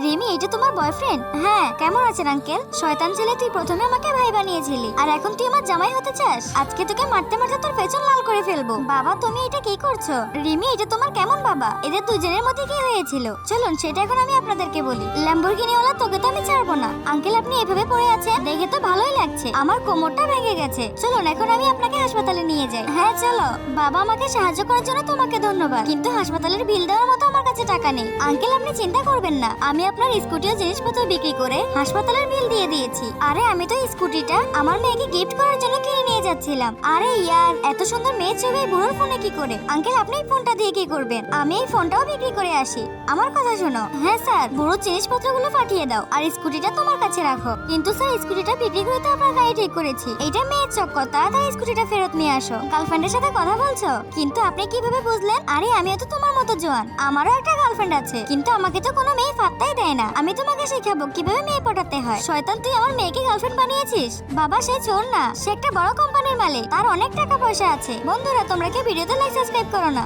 রিমি, এটা তোমার বয়ফ্রেন্ড? হ্যাঁ। কেমন আছেন আঙ্কেল? শয়তান ছেলে, তুই প্রথমে আমাকে ভাই বানিয়েছিলি, আর এখন তুই আমার জামাই হতে চাস? আজকে তোকে মারতে মারতে তোর পেছন লাল করে ফেলবো। বাবা, তুমি এটা কি করছো? রিমি, এটা তোমার কেমন বাবা? এদের দুজনের মধ্যে কি হয়েছিল? চলুন সেটা এখন আমি আপনাদেরকে বলি। ল্যাম্বরগিনিওয়ালা তোকে তো আমি ছাড়বো না। আঙ্কেল, আপনি এভাবে পড়ে আছেন দেখে তো ভালোই লাগছে, আমার কোমরটা ভেঙে গেছে। চলুন এখন আমি আপনাকে হাসপাতালে নিয়ে যাই। হ্যাঁ চলো। বাবা, আমাকে সাহায্য করার জন্য তোমাকে ধন্যবাদ, কিন্তু হাসপাতালের বিল দেওয়ার মতো আমার কাছে টাকা নেই। আঙ্কেল, আপনি চিন্তা করবেন না, আমি আপনার স্কুটি ও জিনিসপত্র বিক্রি করে হাসপাতালের বিল দিয়ে দিয়েছি। আরে আমি তো স্কুটিটা আমার মেয়েকে গিফট করার জন্য কিনে নিয়ে যাচ্ছিলাম। আরে ইয়ার, এত সুন্দর মেয়ের ছবি এই বুড়োর ফোনে কি করে? আঙ্কেল, আপনি এই ফোনটা দিয়ে কি করবেন? আমি এই ফোনটাও বিক্রি করে আসি। আমার কথা শোনো। হ্যাঁ স্যার, বুড়ো জিনিসপত্রগুলো পাঠিয়ে দাও আর স্কুটিটা তোমার কাছে রাখো। কিন্তু স্যার, স্কুটিটা বিক্রি করে তো আপনার গাড়ি ঠিক করেছি। এটা মেয়ের চক্কর, তাড়াতাড়ি স্কুটিটা ফেরত নিয়ে আসো। গার্লফ্রেন্ডের সাথে কথা বলছো? কিন্তু আপনি কিভাবে বুঝলেন? আরে আমিও তো তোমার মতো জোয়ান, আমারও একটা গার্লফ্রেন্ড আছে, কিন্তু আমাকে তো কোনো মেয়ে পাত্তাই দেয় না। আমি তোমাকে শেখাবো কিভাবে মেয়ে পটাতে হয়। শয়তান, তুই আমার মেয়েকে গার্লফ্রেন্ড বানিয়েছিস? বাবা, সে চোর না, সে একটা বড় কোম্পানির মালিক, তার অনেক টাকা পয়সা আছে। বন্ধুরা, তোমরা কি ভিডিওতে লাইক সাবস্ক্রাইব করো না?